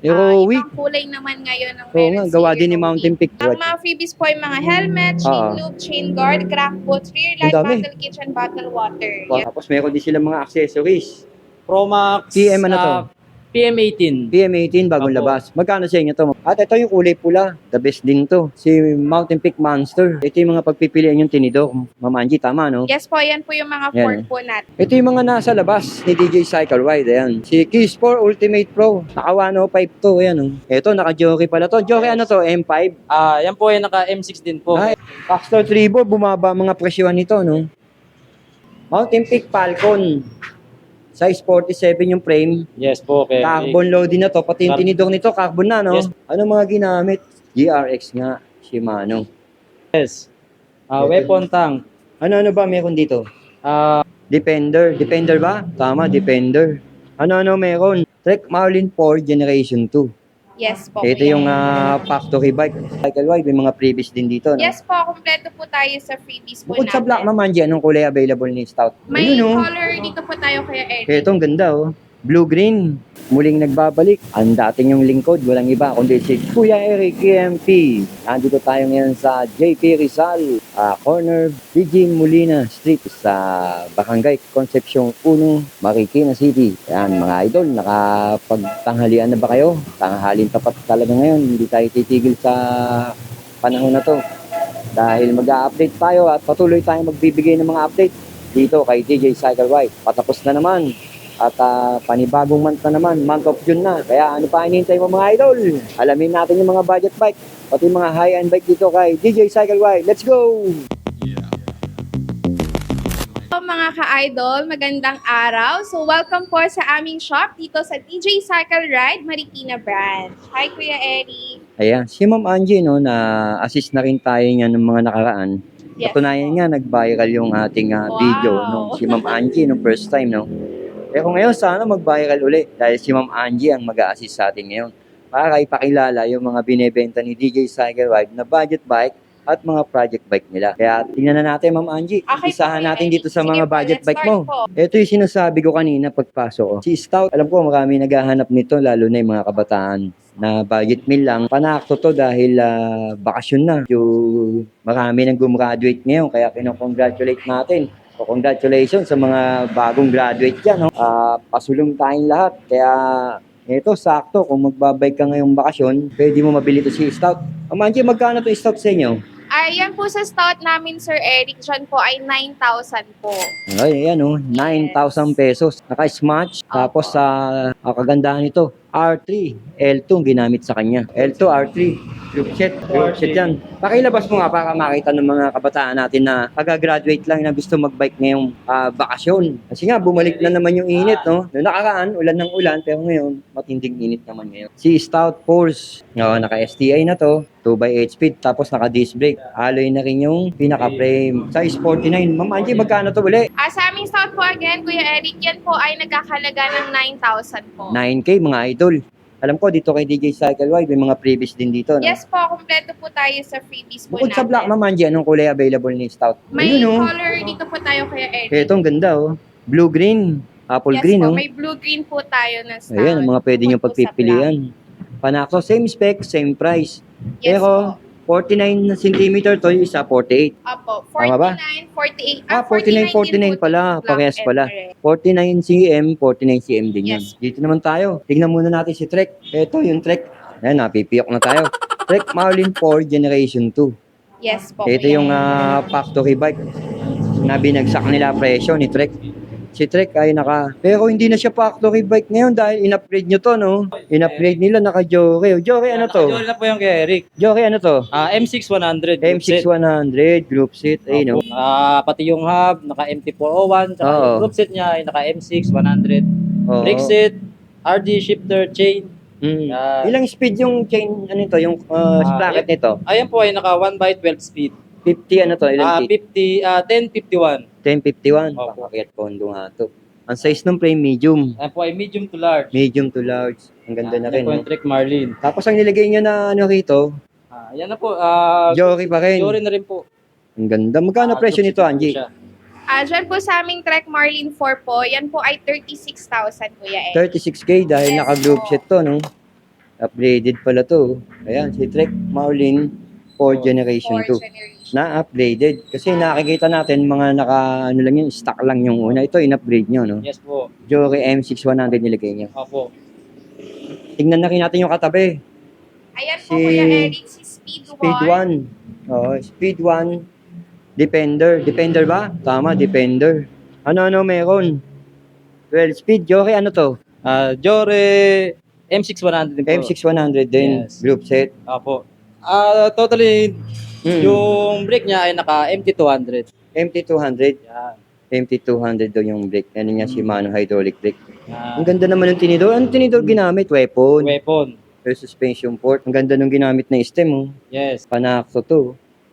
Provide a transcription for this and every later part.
Heroic. Ibang kulay naman ngayon ang Oo meron nga, si gawa din ni Heroic. Mountain Peak. Ang mga freebies po ay mga helmet, chain Oo. loop, chain guard, crack boots, rear Ang light, dami. bottle kitchen, bottle water. Wow. Tapos meron din silang mga accessories. Promax PM ano to? PM18. PM18 bagong Opo. labas. Magkano sa inyo to? At ito yung kulay pula. The best din to. Si Mountain Peak Monster. Ito yung mga pagpipilian yung tinidor. Ma'am Angie, tama no? Yes po, yan po yung mga Yan. fork po natin. Ito yung mga nasa labas ni DJ Cycle Ride. Ayan. Si Keys 4 Ultimate Pro. Naka 105 to. Ayan oh. Ito, naka-jockey pala to. Jockey ano to? M5? Yan po ay naka M6 din po. Ay, Pastor Tribo, bumaba mga presyohan nito, no? Mountain Peak Falcon. Size 47 yung frame. Yes po, okay. Carbon loading na to. Pati yung tinidor nito, carbon na, no? Yes. Ano mga ginamit? GRX nga, Shimano. Yes. Weapon tank. Ano ba meron dito? Ah, Defender. Defender ba? Tama, Defender. Ano meron? Trek Marlin 4 Generation 2. Yes po. Ito yung factory bike. Cycle Ride, may mga previous din dito, no? Yes po, kompleto po tayo sa freebies po Bukod sa Black Mama Angie, anong kulay available ni Stout? May Ayun, oh. color dito po tayo kaya Eric. Ito, ang ganda, oh. Blue-green. Muling nagbabalik. Ang dating yung lingkod, walang iba, kundi si Kuya Eric KMP. Nandito tayo ngayon sa JP Rizal, corner BG Molina Street sa Barangay Concepcion 1, Marikina City. Yan, mga idol, nakapagtanghalian na ba kayo? Tanghalin tapat talaga ngayon. Hindi tayo titigil sa panahon na to. Dahil mag-a-update tayo at patuloy tayong magbibigay ng mga update dito kay DJ Cycle Ride. Patapos na naman. At panibagong month na naman, month of June na. Kaya ano pa hinihintay mo mga idol? Alamin natin yung mga budget bike, pati mga high-end bike dito kay DJ Cycle Ride. Let's go! Hello mga ka-idol, magandang araw. So welcome po sa aming shop dito sa DJ Cycle Ride, Marikina Branch. Hi Kuya Eric. Ayan, si Ma'am Angie, no, na-assist na rin tayo niya ng mga nakaraan. Yes Patunayan po. nga, nag-viral yung ating video nung si Ma'am Angie nung first time, no? Pero ngayon, sana mag-viral ulit dahil si Ma'am Angie ang mag-a-assist sa atin ngayon para ipakilala yung mga binebenta ni DJ Cycle Ride na budget bike at mga project bike nila. Kaya tingnan na natin, Ma'am Angie. Okay po, Isahan Kuya natin Eric. dito sa Sige mga po, budget let's bike start mo. po. Ito yung sinasabi ko kanina pagpasok ko. Si Stout, alam ko marami naghahanap nito, lalo na yung mga kabataan na budget meal lang. Panakto to dahil bakasyon na. Yung marami nang gumraduate ngayon, kaya kinocongratulate natin. So, congratulations sa mga bagong graduate dyan. No? Pasulong tayong lahat. Kaya ito, sakto. Kung magbabike ka ngayong bakasyon, pwede mo mabili to si Stout. Manji, magkano to Stout sa inyo? Ayan po sa stout namin Sir Eric, dyan po ay 9,000 po. Ay, ayan oh, 9,000 pesos. Naka-smatch. Tapos sa kagandahan nito, R3, L2 ang ginamit sa kanya. L2, R3, group set yan. Pakilabas mo nga para makita ng mga kabataan natin na pag-graduate lang na gusto mag-bike ngayong bakasyon. Kasi nga, bumalik na naman yung init, no? Noong nakaraan, ulan ng ulan, pero ngayon, matinding init naman ngayon. Si Stout Force, naka-STI na to, 2x8 speed, tapos naka-disc brake. Alloy na rin yung pinaka-frame. Size 49. Ma'am Angie, magkano to uli? Sa aming stout po again, Kuya Eric, yan po ay nagkakalaga ng 9,000 po. 9K, mga idol. Alam ko, dito kay DJ Cycle Ride, may mga previous din dito. No? Yes po, kompleto po tayo sa freebies po Bukod sa Black natin. Mama Angie, anong kulay available ni Stout? May Ayun, oh. color dito po tayo Kuya Eric. Ito, ang ganda, oh. Blue-green, apple Yes green, po, oh. may blue-green po tayo na stout. Ayan, ang mga pwede nyo Bukod po sa pagpipilian. Panakto, same spec, same price. black. Yes Pero, po. 49 cm to, yung isa 48. Opo, Tama ba? 49, 48. 49 pala, parehas pala. 49 cm, 49 cm din yan. Yes. Dito naman tayo. Tignan muna natin si Trek. Ito yung Trek. Ayan, napipiyok na tayo. Trek Marlin 4 Generation 2. Yes po. Ito Kuya yung Eric. factory bike na binagsak nila presyo ni Trek. Si Trek ay pero hindi na siya factory bike ngayon dahil in-upgrade nyo to, no? In-upgrade nila, naka-Jory. Jory, ano to? Jory na po yung kay Eric. Jory, ano to? M6100. M6100 group seat. Ayun, no? Pati yung hub, naka MT401, tsaka Oo. yung group set niya ay naka M6100. Oo. Brake set, RD shifter, chain. Mm. Yan. Ilang speed yung chain, ano ito, yung sprocket nito? Ayan po ay naka 1/12 speed. 50, ano to? Ilang feet? 1051. 1051. Opo. Pakakyat pondo nga to. Ang size ng frame, medium. Ayan po ay medium to large. Medium to large. Ang ganda na rin. Ayan po No? yung Trek Marlin. Tapos ang nilagay nyo na ano rito, Ayan na po. Jory pa rin. Jory na rin po. Ang ganda. Magkano presyo nito, Angie? Dyan po sa aming Trek Marlin 4 po, yan po ay 36,000 Kuya Eric. 36K dahil Yes naka-group po. set to, no? Upgraded pala to. Ayan, si Trek Marlin 4 Generation 2. generation. Na-upgraded. Kasi nakikita natin mga ano lang yun, stock lang yung una. Ito, in-upgrade nyo, no? Yes po. Jory M6100 nilagay niya. Opo. Tingnan na rin natin yung katabi. Ayan po, Si- Kuya Eric, si Speed 1. Speed 1. Oh, Speed 1. Defender. Defender ba? Tama, Defender. Ano meron? Well, Speed, Jory, ano to? Jore M6100 din po. M6100 din, Yes. group set. Opo. Totally, yung brake niya ay naka MT200. MT200. Yan. MT200 daw yung brake. Ano niya, Shimano hydraulic brake. Ang Yan. ganda naman ng tinidor. Anong tinidor ginamit? Weapon. Weapon. Or suspension port. Ang ganda nung ginamit na stem, oh. Yes. Panakto to.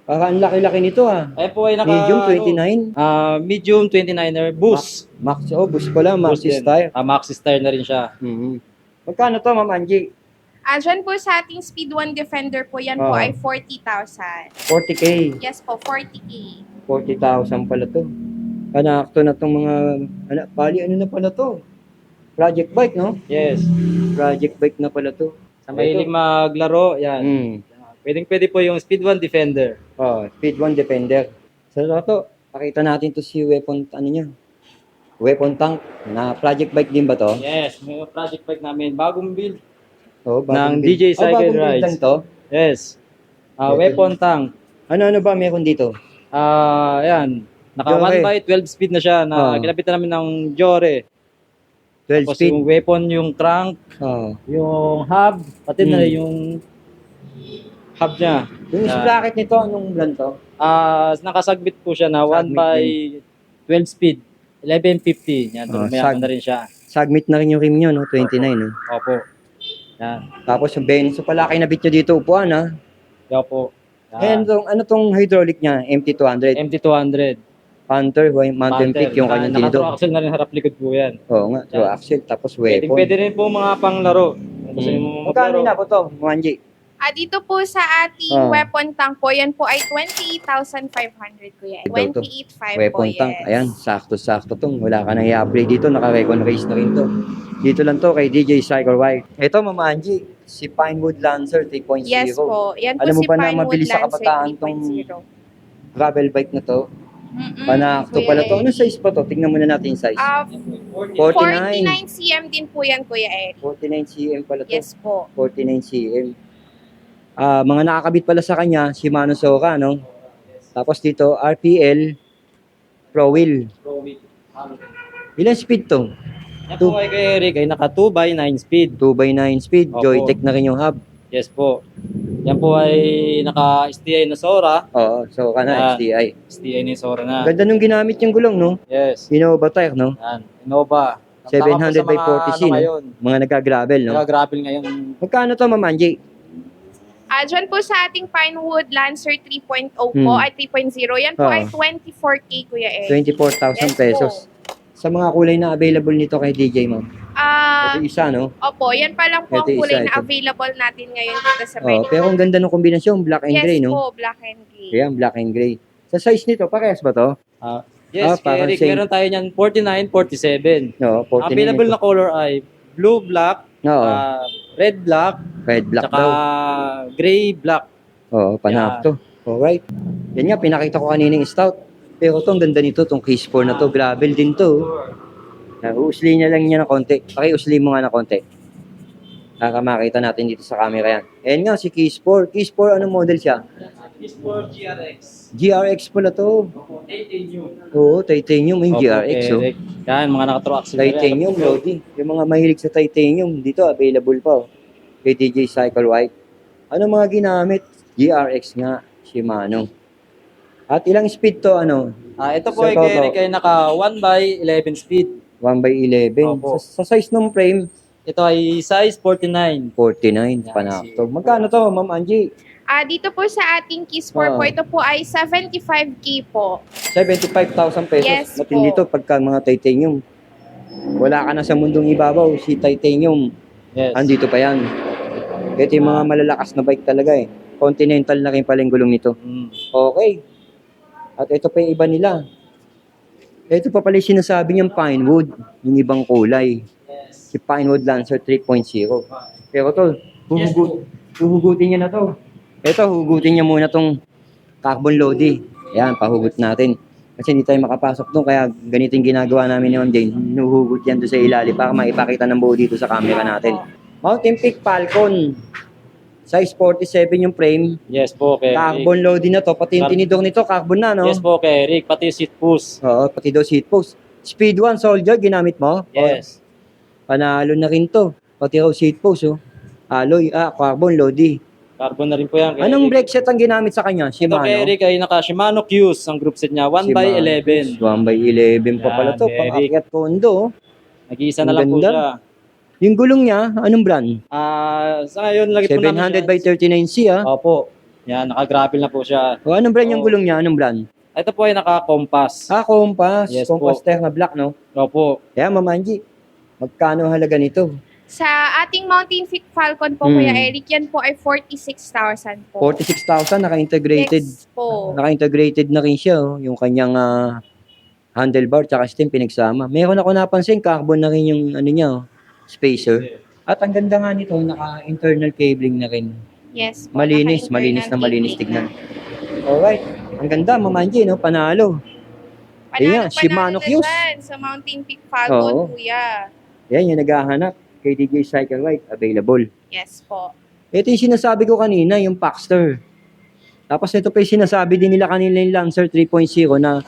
Para ang laki-laki nito, ah. Ayan po ay naka... Medium 29. Medium 29er boost. Max, oh, boost pala. Maxi Boost din. style. Maxi style na rin siya. Magkano to, Ma'am Angie? Dyan po sa ating Speed 1 Defender po, yan po Oh. ay 40,000. 40K. Yes po, 40K. 40,000 pala to. Panakto na tong mga, ano na pala to? Project bike, no? Yes. Project bike na pala to. Sa mahilig maglaro, yan. Mm. Pwede po yung Speed 1 Defender. Oh, Speed 1 Defender. Sa to, pakita natin to si weapon, ano niya? Weapon tank. Na project bike din ba to? Yes, may project bike namin. Bagong build. Oh, Ng build. DJ Cycle bagong build Rides. lang to? Yes. Weapon tank. Ano ba meron dito? Yan. Naka Jore. 1x12 speed na siya na kinapitan namin ng Jore. 12 Tapos speed. yung weapon, yung crank, Oh. yung hub, pati na Hmm. yung hub niya. Yung sprocket nito, anong brand to? Nakasagbit po siya na Sagbit 1x12 speed. 1150. Yan, Oh, may na rin siya. Submit na rin yung rim nyo, no? 29, no? Opo. Yan. Tapos yung Benzo pala, kinabit nyo dito upuan, ha? Yan po. And ano tong hydraulic niya? MT200. MT200. Hunter, mountain peak yung kanyang tinidor. Naka-axle na rin harap likod po yan. Oo nga, so Yan. axle, tapos Pwede, weapon. pwede rin po mga panglaro. Kung gusto niyo Magkano maglaro. na po to, Manji? Dito po sa ating Ah. weapon tank po, yan po ay 28,500, Kuya. Ito to. 28,500 Weapon po, yes. tank. Ayan, sakto-sakto tong. Wala ka nang i-upgrade dito, naka-recon race na rin to. Dito lang to kay DJ Cycle White. Ito, Mama Angie, si Pinewood Lancer 3.0. Yes po. Yan po Alam mo si ba na Pinewood mabilis sa Lancer kabataan tong 3.0. gravel bike na to? Panakto Kuya pala to. Eric. Ano size pa to? Tingnan muna natin yung size. 49 cm din po yan, Kuya Eric. 49 cm pala to. Yes po. 49 cm. Mga nakakabit pala sa kanya, Shimano Soka, no? Tapos dito, RPL Pro Wheel. Ilan speed to? Yan po kay Eric ay naka 2x9 speed. 2x9 speed, Opo. Joytech na rin yung hub. Yes po. Yan po ay naka STI na Sora. Oo, Soka na, Yan. STI. STI na yung Sora na. Ganda nung ginamit yung gulong, no? Yes. Innova tire, no? Yan. Innova. 700 by 40C, no? Ngayon. Mga nagka-gravel, no? Naka-gravel ngayon. Magkano to, Ma'am Angie? Dyan po sa ating Pinewood Lancer 3.0 po, ay 3.0, yan po Ah. ay 24K, Kuya Eric. 24,000 Yes pesos. po. Sa mga kulay na available nito kay DJ, ma'am. Ito isa, no? Opo, yan pa lang po ang Ito isa, kulay na ito. available natin ngayon dito sa Oh, Pinewood. pero ang ganda ng kombinasyon, black and Yes gray, no? po, black and gray. Ayan, black and gray. Sa size nito, parehas ba to? Yes, kay parang Eric, same. meron tayo niyan 49, 47. No, 49. Available na color ay blue, black, Oo, red, black, red, black tsaka daw. gray, black. Oo, panakto. Alright. Yan nga, pinakita ko kanina yung stout. Pero to, ang ganda nito, tong case 4 na to. Gravel din to. Uusli niya lang niya ng konti. Pakiusli mo nga ng konti. Para makita natin dito sa camera yan. Ayan nga, si Case 4. Case 4, anong model siya? Is for GRX. GRX pala to. Titanium. Oo, titanium. Yung GRX, oh. Eric. Yan, mga naka-trucks. Titanium, Lodi. Yung mga mahilig sa titanium, dito available pa. Oh. Kay DJ Cycle White. Ano mga ginamit? GRX nga, Shimano. At ilang speed to, ano? Ito po Sa ay toto. kay Eric ay naka 1x11 speed. 1/11. Opo. Sa size ng frame, Ito ay size 49. 49. Yan, Panakto. Magkano to, Ma'am Angie? Dito po sa ating Kiss 4 po, ito po ay 75K po. 75,000 pesos. Yes Matindi po. to pagka mga titanium. Wala ka na sa mundong ibabaw. Si titanium, Yes. andito pa yan. Ito yung mga malalakas na bike talaga eh. Continental na rin pala yung gulong nito. Mm. Okay. At ito pa yung iba nila. Ito pa pala yung sinasabi niyang Pinewood. Yung ibang kulay. Yes. Si Pinewood Lancer 3.0. Pero to, Huhugutin niya na to. Ito, hugutin niya muna tong carbon lodi. Ayan, pahugot natin. Kasi hindi tayo makapasok doon, kaya ganito yung ginagawa namin ni Ma'am Jane. Hinuhugot yan doon sa ilalim para maipakita ng buo dito sa camera natin. Mountain Peak Falcon. Size 47 yung frame. Yes po, kay Eric. Carbon loading na to. Pati yung tinidor nito, carbon na, no? Yes po, kay Eric. Pati seat post. Oo, pati daw seat post. Speed 1 Soldier, ginamit mo? Yes. Panalo na rin to. Pati raw seat post, oh. Alloy, carbon lodi. Carbon na rin po yan. Kay Anong Eric. brake set ang ginamit sa kanya? Ito Shimano? kay Eric ay naka Shimano Q's ang group set niya. 1x11. 1x11 pa pala Yan, to. Eric. Pang-akyat kondo, oh. Nag-iisa na Ang lang po ganda. siya. Yung gulong niya, anong brand? Sa ngayon, lagi po namin 700 by 39C, ah. Opo. Yan, naka-grapple na po siya. O, anong brand yung Oo. gulong niya? Anong brand? Ito po ay naka-compass. Compass. Yes Compass po. Terra Black, no? Opo. Kaya, Mamanji, magkano halaga nito? Sa ating Mountain Peak Falcon po, Hmm. Kuya Eric, yan po ay 46,000 po. 46,000, naka-integrated. Yes po. Naka-integrated na rin siya, oh. Yung kanyang handlebar tsaka stem pinagsama. Meron ako napansin, carbon na rin yung ano niya, oh, spacer. At ang ganda nga nito, naka-internal cabling na rin. Yes po. Malinis, Naka-internal malinis na malinis cabling tignan. Alright. Ang ganda, Mamanji, no? Panalo. Ayan, Shimano Panalo Q's. na dyan sa Mountain Peak Falcon, Oo. Kuya. Yan, yung naghahanap kay DJ Cycle Ride, available. Yes po. Ito yung sinasabi ko kanina, yung Paxter. Tapos ito pa yung sinasabi din nila kanina yung Lancer 3.0 na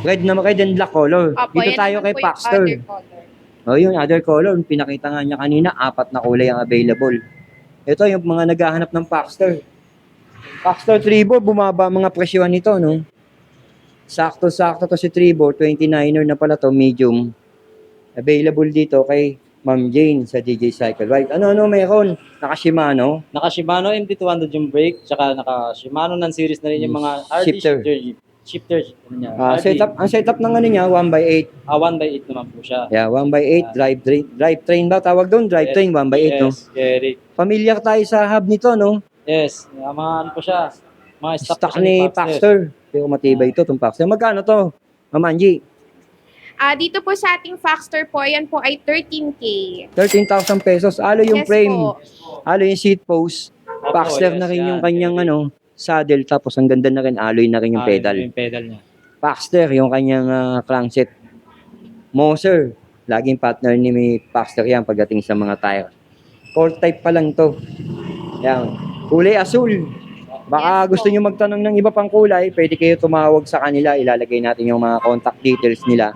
red and black color. Opo, Dito yan tayo naman kay po yung Paxter. other color. Oh, yung other color, pinakita nga niya kanina, 4 na kulay ang available. Ito yung mga naghahanap ng Paxter. Paxter Tribor, bumaba mga presyohan nito, no? Sakto-sakto to si Tribor, 29er na pala to, medium. Available dito kay Ma'am Jane sa DJ Cycle Ride. Ano meron? Naka-Shimano. Naka-Shimano MT200 yung brake, tsaka naka-Shimano non-series na rin yung mga RD Shifter. shifter. Ano niya, RD. Ang setup ng ano niya, 1x8. 1x8 naman po siya. Yeah, 1x8, drivetrain ba? Tawag doon, drivetrain, 1x8, no? Yes, kay Eric. Familiar tayo sa hub nito, no? Yes, mga ano po siya. Mga stock, Stock po siya ni Paxter. Pero matibay ito, itong Paxter. Magkano to? Mamanji, Dito po sa ating Faxter po, yan po ay 13K. 13,000 pesos. Alo yung Yes frame. po. Alo yung seat post. Opo, Paxter yes, na rin yan. yung kanyang saddle. Tapos ang ganda na rin, alloy na rin yung pedal. Yung pedal niya. Paxter, yung kanyang crankset. Moser, laging partner ni Paxter yan pagdating sa mga tire. Core type pa lang to. Yan. Kulay asul. Baka Yes gusto po. nyo magtanong ng iba pang kulay, pwede kayo tumawag sa kanila. Ilalagay natin yung mga contact details nila.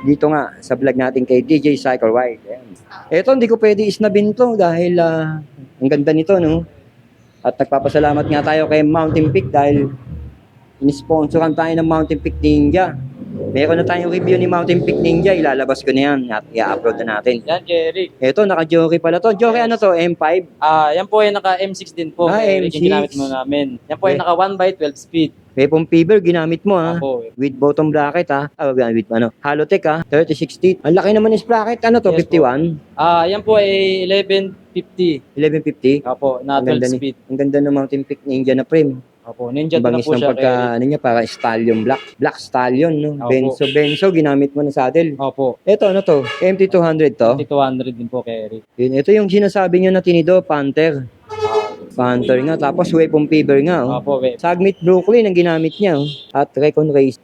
Dito nga, sa vlog natin kay DJ Cycle Ride. Ayan. Eto, hindi ko pwede isnabin to dahil ang ganda nito, no? At nagpapasalamat nga tayo kay Mountain Peak dahil in-sponsoran tayo ng Mountain Peak Ninja. Meron na tayong review ni Mountain Peak Ninja. Ilalabas ko na yan at i-upload na natin. Yan kay Eric. Eto, naka-jockey pala to. Jockey ano to? M5? Yan po ay naka M6 din po. kay Eric M6. yung ginamit mo namin. Yan po ay Okay. naka 1x12 speed. Weapon Fever, ginamit mo ha. Opo. With bottom bracket ha. With Halotech ha. 36 teeth. Ang laki naman ng sprocket. Ano to? Yes po. 51? Yan po ay 1150. 1150? Opo, na Ang ganda 12 speed. Ang ganda ng Mountain Peak Ninja na frame. Opo, Ninja Ang din na bangis po ng siya. pagka, ano niya, para stallion black. Black stallion, no? Opo. Benzo, ginamit mo na saddle. Opo. Ito, ano to? MT200 to? 200 din po kay Eric. Yun, ito yung sinasabi niyo na tinido, Panther. Panther nga, tapos Weapon Fever nga, oh. Opo, Sagmit Brooklyn ang ginamit niya, oh. At Recon Race,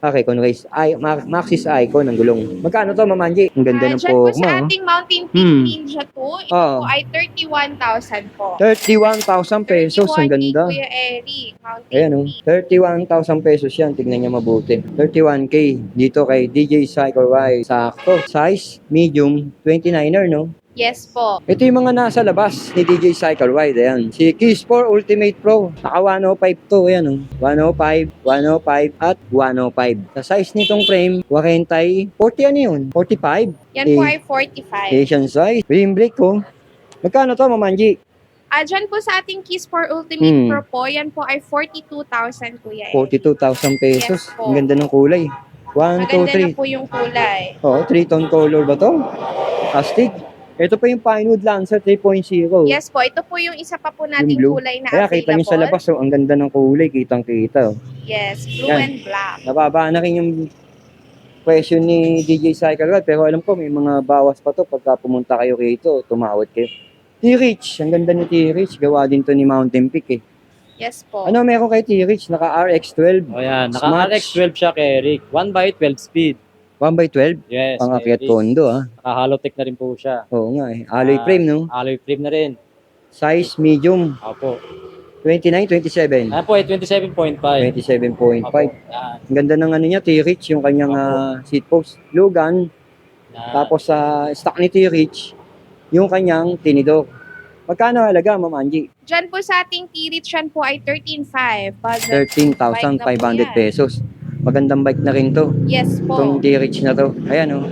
Maxis Icon ang gulong. Magkano to, Mamanji? Ang ganda ng Dyan po forma, sa oh. ating Mountain Peak Hmm. Ninja 2, ito Oo. po ay 31,000 po. 31,000 pesos, ang 31K, ganda. Kuya Eric. Mountain Ayan, oh. Peak. 31,000 pesos yan. Tignan niya mabuti. 31K dito kay DJ Cycle Ride. Sakto. Size, medium, 29er, no? Yes po. Ito yung mga nasa labas ni DJ Cycle Ride. Ayan. Si Keys 4 Ultimate Pro. Naka 105 to. Ayan, oh. 105, 105, at 105. Sa size nitong frame, 40 ano yun? 45? Yan po ay 45. Asian size. Rim brake, oh. Magkano to, Mamanji? Dyan po sa ating Keys for Ultimate Hmm. Pro po, yan po ay 42,000, Kuya Eric. 42,000 pesos. Yes po. Ang ganda ng kulay. 1, 2, Maganda 3. na po yung kulay. Oo, 3-tone color ba to? Astig. Ito pa yung Pinewood Lancer 3.0. Yes po, ito po yung isa pa po nating blue. kulay na Kaya available. kita nyo sa labas, oh, ang ganda ng kulay, kitang-kita. Oh. Yes, blue Yan. and black. Nababa na rin yung question ni DJ Cycle Ride, pero alam ko may mga bawas pa to pagka pumunta kayo rito, tumawad kayo. T-Rich. Ang ganda ni T-Rich. Gawa din to ni Mountain Peak eh. Yes po. Ano meron kay T-Rich? Naka RX-12. O yan, Smart. naka-RX12 siya kay Eric. 1x12 speed. 1x12. Yes. Pangakyat kay Eric. kondo ah. Naka-halotech na rin po siya. Oo nga eh. Alloy frame no? Alloy frame na rin. Size medium. Opo. 29, 27. Ayan po ay 27.5. 27.5. Opo. Yan. Ang ganda ng ano niya, T-Rich, yung kanyang seat post. Lugan. Yan. Tapos sa stock ni T-Rich, yung kanyang tinidor. Magkano halaga, Ma'am Angie? Dyan po sa ating T-Rich yan po ay 13,500. Budget. 13,500 pesos. Magandang bike na rin to. Yes po. Itong T-Rich na to. Ayan oh.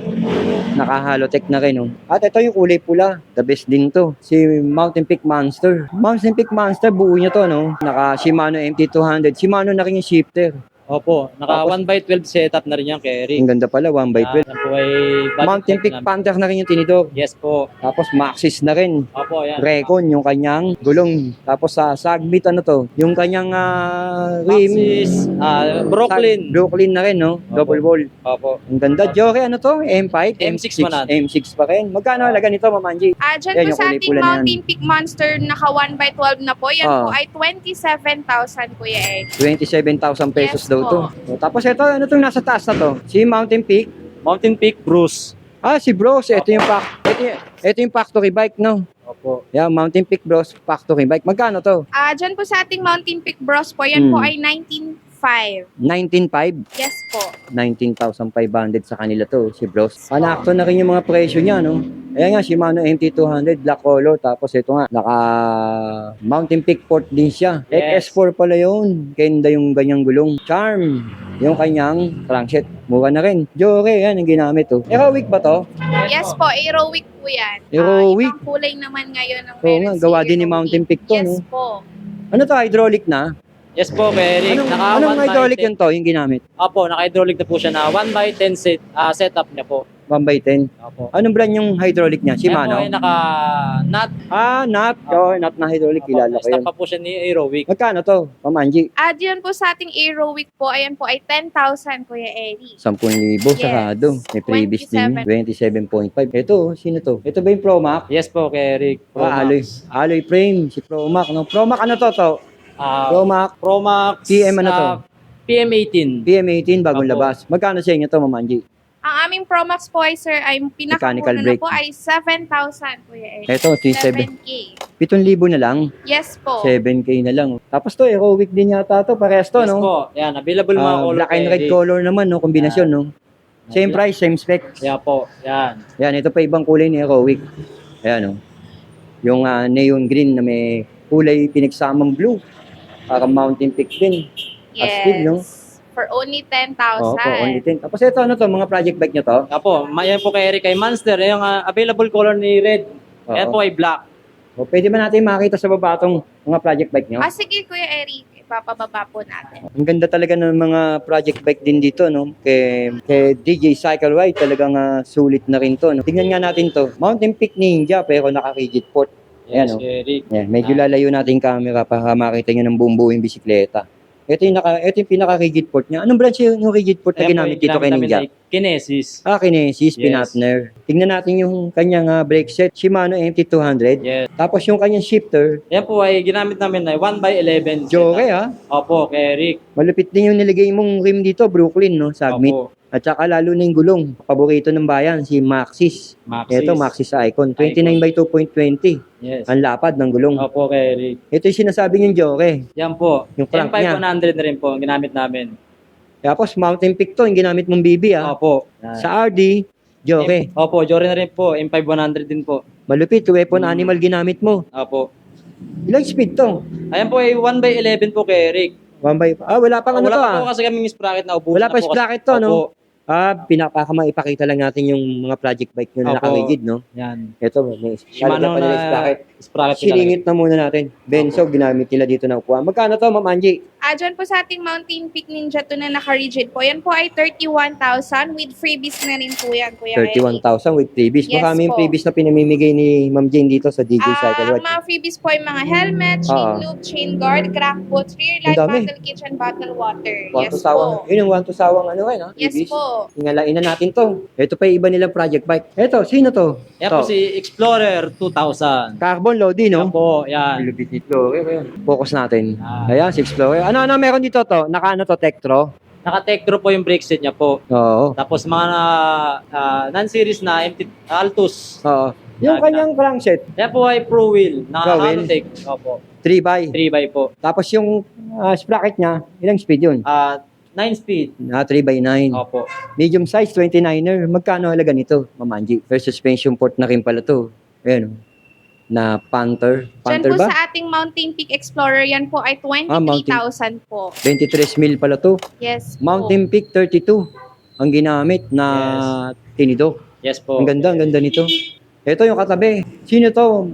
Naka-halotech na rin oh. At ito yung kulay pula. The best din to. Si Mountain Peak Monster. Mountain Peak Monster, buo niya to no. Naka Shimano MT200. Shimano na rin yung shifter. Opo. Naka Tapos- 1x12 setup na rin yan kay Eric. Ang ganda pala, 1x12. Yan po ay budget Mountain check Peak namin. Panther na rin yung tinidor. Yes po. Tapos Maxis na rin. Opo, yan. Recon yung kanyang gulong. Tapos sa Sagbit ano to, yung kanyang rim. Maxis, Brooklyn. Brooklyn na rin no, Opo. double wall. Opo. Ang ganda. Jory ano to? M5? M6 pa na. M6 pa rin. Magkano halaga nito, Ma'am Angie? Dyan Yan, po yung sa kulay ating pula na yan. Mountain Peak Monster, naka 1x12 na po. Yan Ah. po ay 27,000, Kuya Eric. 27,000 pesos Yes daw po. to. O, tapos ito, ano tong nasa taas na to? Si Mountain Peak. Mountain Peak Bruce. Si Bros. Ito yung ito yung factory bike, no? Opo. Yeah, Mountain Peak Bros factory bike. Magkano to? Dyan po sa ating Mountain Peak Bros po, yan po Hmm. ay 19,500. 19,500. Yes po. 19,500 sa kanila to, si Bros. Panakto na rin yung mga presyo niya, no? Ayan nga, Shimano MT200, black color. Tapos ito nga, naka Mountain Peak Port din siya. Yes. XS4 pala yun. Ganda yung ganyang gulong. Charm. Yung kanyang crankset. Mura na rin. Jory, yan ang ginamit to. Aerowick ba to? Yes po, Aerowick po yan. Aerowick? Ibang kulay naman ngayon ng Oo nga, gawa din ni Mountain Peak to, Yes no? po. Ano to, hydraulic na? Yes po, kay Eric. Anong hydraulic 1x10. yun to, yung ginamit? Opo, naka-hydraulic na po siya na 1x10 setup niya po. 1x10. Opo. Anong brand yung hydraulic niya? Shimano? Ayan po ay naka-nut. Nut. Nut na hydraulic. Kilala ko yun. Stop pa po siya ni Aerowick. Magkano to, Ma'am Angie? Diyan po sa ating Aerowick po, ayan po ay 10,000, Kuya Eric. 10,000 Yes. sarado. May previous din. 27. 27.5. Ito, sino to? Ito ba yung Promac? Yes po, kay Eric. Alloy frame. Si Promac. No? Promac ano to? Promac Promax. PM ano to? PM18. PM18 bagong Opo. labas. Magkano sa inyo to, Ma'am Angie? Ang aming Promax po ay, sir, ay Mechanical pinakamuna na brake. po ay 7,000, Kuya Eric. Ito, 7K. 7,000 na lang. Yes po. 7K na lang. Tapos to, Aerowick din yata to. Parehas to, Yes no? po. Yan, available mga color. Black and kay red Eric. color naman, no? Kombinasyon, no? Same price, same specs. Yeah po. Yan. Yan, ito pa ibang kulay ni Aerowick. Ayan, oh. Yung neon green na may kulay pinagsamang blue. Para Mountain Peak din. Astig, Yes. no? For only 10,000. Oo, po, only 10. Tapos ito, ano to, mga project bike nyo to? Yan po. Yan po kay Eric kay Monster. Yung available color ni red. Yan Oo. po ay black. O, pwede ba natin makita sa baba itong mga project bike nyo? Sige, Kuya Eric. Ipapababa po natin. Ang ganda talaga ng mga project bike din dito, no? Kay DJ Cycle Ride, talagang sulit na rin to, no? Tingnan nga natin to. Mountain Peak Ninja, pero naka-rigid port. Yes, Ayan, oh. kay Eric. Yan, medyo lalayo natin yung camera para makita nyo ng buong yung bisikleta. Ito yung pinaka-rigid port niya. Anong branch yung rigid port na Ayan po, ginamit yung dito kay ginamit Ninja? namin ay Kinesis. Kinesis, Yes. Pinatner. Tingnan natin yung kanyang brake set, Shimano MT200. Yes. Tapos yung kanyang shifter, Yan po ay ginamit namin ay 1x11. Joke Opo, kay Eric. Malupit din yung nilagay mong rim dito, Brooklyn, no? Sagmit. Opo. At saka lalo na yung gulong. Paborito ng bayan, si Maxis. Maxis. Ito, Maxis Icon. 29 by 2.20. Yes. Ang lapad ng gulong. Opo, kay Eric. Ito yung sinasabi niyong Joke. Yan po. Yung crank niya. M5100 na rin po ang ginamit namin. Tapos Mountain Peak to, yung ginamit mong BB, Opo. Sa RD, Joke. Opo, Jory na rin po. M5100 din po. Malupit, weapon animal ginamit mo. Opo. Ilang speed to? Ayan po ay 1x11 po kay Eric. Wala pang ano to Wala po kasi kaming sprocket na ubusan Wala pa na po kasi- sprocket to, no? Opo. Ipakita lang natin yung mga project bike nyo na Opo. naka-rigid, no? Yan. Ito, may Shimano lalagyan pa nila yung na sprocket. sprocket. Silingit na muna natin. Benzo, ginamit nila dito na upuan. Magkano to, Ma'am Angie? Dyan po sa ating Mountain Peak Ninja to na naka-rigid po. Yan po ay 31,000 with freebies na rin po yan, Kuya Eric. 31,000 with freebies. Yes Marami yung po. freebies na pinamimigay ni Ma'am Jane dito sa DJ Cycle Watch. Mga freebies po ay mga helmet, chain loop, chain guard, crack boots, rear light, Ang dami. bottle kitchen, bottle water. One Yes to sawang, po. yun yung one to sawang ano ha? Yes freebies. po. Ingalain na natin to. Ito pa yung iba nilang project bike. Ito, sino to? Yan To. po si Explorer 2000. Carbon carbon Lodi, Yan no? po, yan. Lubit nito. Focus natin. Ah. Ayan, 6 Explorer. Ano meron dito to? Naka to, Tektro? Naka-Tektro po yung brake set niya po. Oo. Tapos mga non-series na MT Altus. Oo. Yung kanyang crankset, Yan po ay Pro Wheel na Pro Wheel? Halotech. Opo. 3x. 3x po. Tapos yung sprocket niya, ilang speed yun? 9 speed. 3x9. Opo. Medium size, 29er. Magkano halaga nito, Ma'am Angie? First suspension port na rin pala to. Ayan, oh. Na Panther. Diyan Panther po ba? sa ating Mountain Peak Explorer, yan po ay 23,000 po. 23 mil pala to. Yes po. Mountain Peak 32 ang ginamit na tinidor. Yes po. Ang ganda nito. Ito yung katabi. Sino to?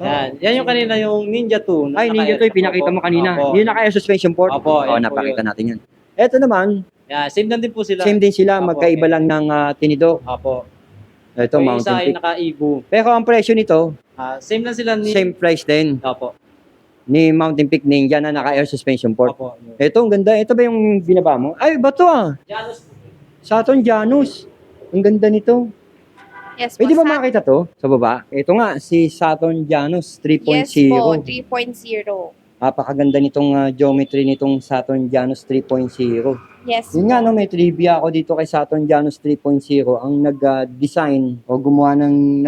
Yan. Yan yung kanina yung Ninja 2. Ay, Ninja 2, pinakita mo kanina. Opo. Yung naka-air suspension port. Opo, Oo, yan po napakita yun. natin yan. Ito naman, Yan, same lang din po sila. same din sila, Opo, magkaiba okay. lang ng tinidor. Opo. Ito, Yung isa Mountain ay Peak. naka-Evo. Pero ang presyo nito, Same lang sila ni... same price din Opo. ni Mountain Peak Ninja na naka-air suspension port. Opo. Ito, ang ganda. Ito ba yung binaba mo? Ay, ba to Janus. Saturn Janus. Ang ganda nito. Yes po. Pwede ba makita to sa baba? Ito nga, si Saturn Janus 3.0. Yes po, 3.0. Napakaganda nitong geometry nitong Saturn Janus 3.0. Yes Yun po. nga, no, may trivia ako dito kay Saturn Janus 3.0. Ang nag-design o gumawa ng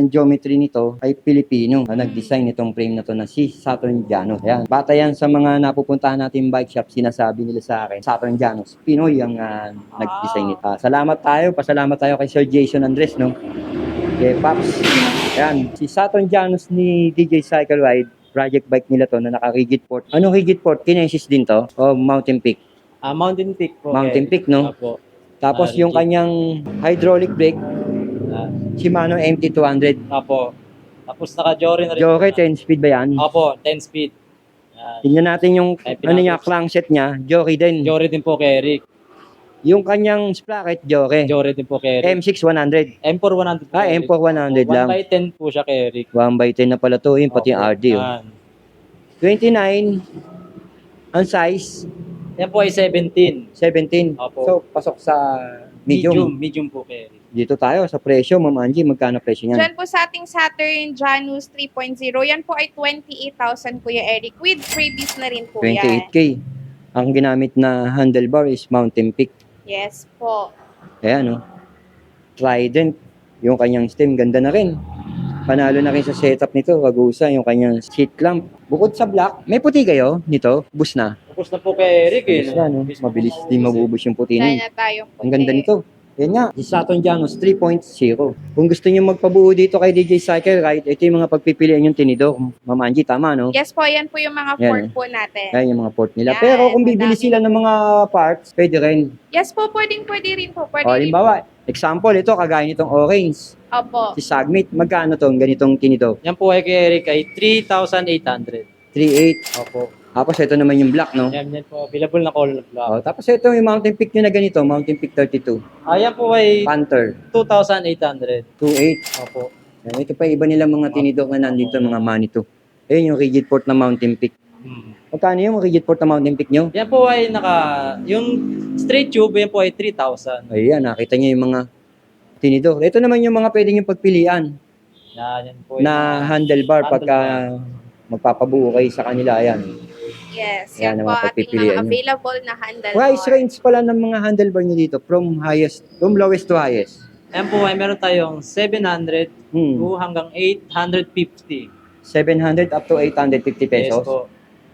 geometry nito ay Pilipino. Ang nag-design nitong frame na to na si Saturn Janus. Ayan. Bata yan sa mga napupuntahan natin bike shop, sinasabi nila sa akin, Saturn Janus. Pinoy ang nag-design nito. Pasalamat tayo kay Sir Jason Andres, no? Kay Paps. Ayan. Si Saturn Janus ni DJ Cycle Ride, project bike nila to na naka-rigid port. Ano rigid port? Kinesis din to? O Mountain Peak? Mountain Peak po. Mountain Peak, no? Opo. Tapos yung rigid. kanyang hydraulic brake, Ah, Shimano MT200. Opo. Tapos naka-Jory na rin. Joke, 10 speed ba yan? Opo, 10 speed. Yan. Tingnan natin yung Ay, ano niya, pinapos. crankset niya, Jory din. Jory din po kay Eric. Yung kanyang sprocket, Jory. Jory din po kay Eric. M6100. M4 100 po. kay Eric. M4 100 lang. 1x10 po siya kay Eric. 1x10 na pala to, yun pati yung Opo. RD. Oh. Yan. 29, ang size, Yan po ay 17. 17. Opo. So, pasok sa medium. Medium po kay Eric. Dito tayo sa presyo, Ma'am Angie, magkano presyo niyan? Diyan po sa ating Saturn Janus 3.0, yan po ay 28,000 Kuya Eric. With freebies na rin po yan. 28K. Ang ginamit na handlebar is Mountain Peak. Yes po. Ayan, no? Trident. Yung kanyang stem, ganda na rin. Panalo na rin sa setup nito. Wagusa yung kanyang seat clamp. Bukod sa black, may puti kayo nito? Bus na. Tapos na po kay Eric eh. Bus na, no? Mabilis din mabubus yung puti Dahil na. na tayong puti. Ang ganda nito. Yan nga, si Saturn Janus 3.0. Kung gusto niyo magpabuo dito kay DJ Cycle Ride, ito yung mga pagpipilian yung tinidor. Ma'am Angie, tama, no? Yes po, yan po yung mga Yan. port po natin. Yan yung mga port nila. Yan, Pero kung bibili madami. sila ng mga parts, pwede rin. Yes po, pwede rin po. Pwede O, rin. halimbawa, example, ito, kagaya nitong orange. Opo. Si Sagmit, magkano to? Ganitong tinidor. Yan po ay kay Eric ay 3,800. 3.8. Opo. Tapos ito naman yung black, no? Yan po. Available na color black. Oh, tapos ito yung Mountain Peak nyo na ganito, Mountain Peak 32. Yan po ay Panther, 2,800. 2.8. Opo. Yan, ito pa iba nilang mga tinidor na nandito, mga Manitou. Ayun yung rigid port na Mountain Peak. Magkano yung rigid port na Mountain Peak nyo? Yan po ay yung straight tube, yan po ay 3,000. Ayan, nakita nyo yung mga tinidor. Ito naman yung mga pwede nyo pagpilian Yan po ay na handlebar pagka magpapabuo kayo sa kanila. Ayan. Yes, Yan yan ang po mga ating pagpipilian mga nyo. available na handle. Price range pala ng mga handlebar nyo dito from lowest to highest. Yan po ay meron tayong 700 Hmm. to hanggang 850. 700 up to 850 Yes pesos. po.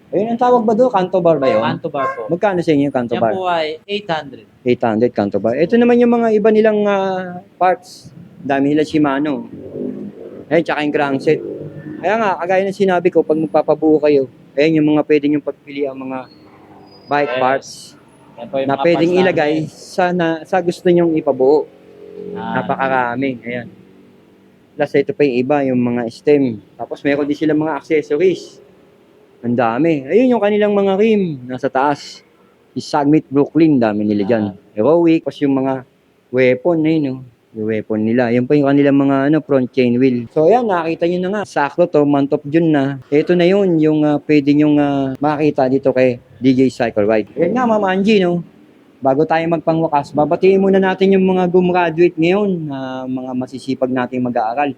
Ayun, ang tawag ba doon? Kanto bar ba yun? Kanto bar po. Magkano sa inyo yung kanto Yan bar? po ay 800. 800 kanto bar. Ito naman yung mga iba nilang parts. Dami nila Shimano. Ayun, tsaka yung crankset. Kaya nga, kagaya ng sinabi ko, pag magpapabuo kayo, ayun yung mga pwede nyo pagpili ang mga bike Yes. parts Yan po yung na mga pwedeng parts ilagay namin. sa gusto nyong ipabuo. Ah, Napakarami. Ayan. Plus, ito pa yung iba, yung mga stem. Tapos, meron din silang mga accessories. Ang dami. Ayun yung kanilang mga rim. Nasa taas. Si Sagmit Brooklyn, dami nila dyan. Heroic. Tapos yung mga weapon, no? Yung weapon nila. Yan pa yung kanilang mga front chain wheel. So, ayan, nakita nyo na nga. Sakto to, month of June na. Ito na yun, yung pwede nyong makita dito kay DJ Cycle Ride. Ayan nga, Ma'am Angie, no? Bago tayo magpangwakas, babatiin muna natin yung mga gumraduate ngayon, mga masisipag nating mag-aaral.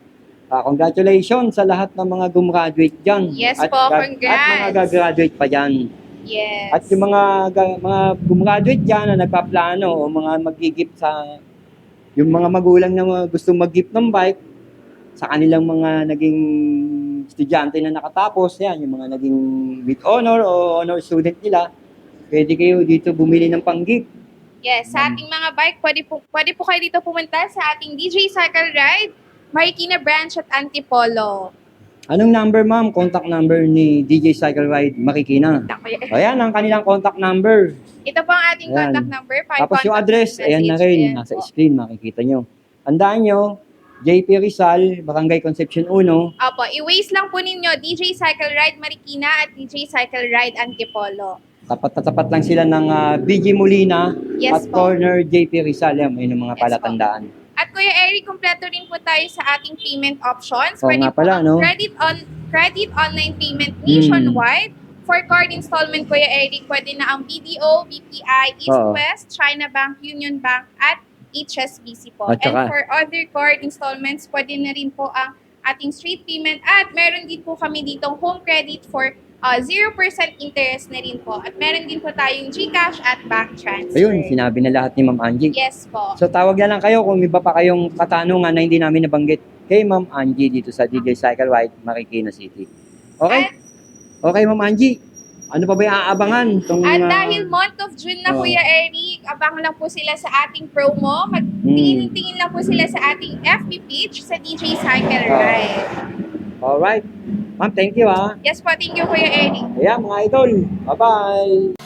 Congratulations sa lahat ng mga gumraduate dyan. Yes po, congrats. At mga gagraduate pa dyan. Yes. At yung mga gumraduate dyan na nagpaplano o mga mag-gift sa yung mga magulang na gustong mag-gift ng bike sa kanilang mga naging estudyante na nakatapos, yan, yung mga naging with honor o honor student nila, pwede kayo dito bumili ng pang-gift. Yes, sa ating mga bike, pwede po kayo dito pumunta sa ating DJ Cycle Ride, Marikina Branch at Antipolo. Anong number, ma'am? Contact number ni DJ Cycle Ride Marikina. Ayan ang kanilang contact number. Ito po ang ating Ayan. contact number. Tapos yung address, ayan na rin, nasa screen, makikita nyo. Tandaan nyo, JP Rizal, Barangay Concepcion 1. Opo, i-waste lang po ninyo DJ Cycle Ride Marikina at DJ Cycle Ride Antipolo. Tapat na tapat lang sila ng BG Molina Yes at po. corner JP Rizal. Yan, may mga Yes palatandaan. At Kuya Eric, kompleto rin po tayo sa ating payment options. Oo nga po pala, ang no? credit online payment nationwide. For card installment, Kuya Eric, pwede na ang BDO, BPI, East Oo. West, China Bank, Union Bank, at HSBC po. At saka- And for other card installments, pwede na rin po ang ating street payment. At meron din po kami ditong home credit for 0% interest na rin po. At meron din po tayong GCash at bank transfer. Ayun, sinabi na lahat ni Ma'am Angie. Yes po. So tawag na lang kayo kung may iba pa kayong katanungan na hindi namin nabanggit kay Ma'am Angie dito sa DJ Cycle Ride, Marikina City. Okay? At Okay, Ma'am Angie. Ano pa ba yung aabangan? At dahil month of June na, Oo. Kuya Eric, abang lang po sila sa ating promo. Magtingin-tingin lang po sila sa ating FB page sa DJ Cycle Ride. Alright. Ma'am, thank you ha. Yes po, thank you, Kuya Eric. Ayan, mga idol. Bye-bye.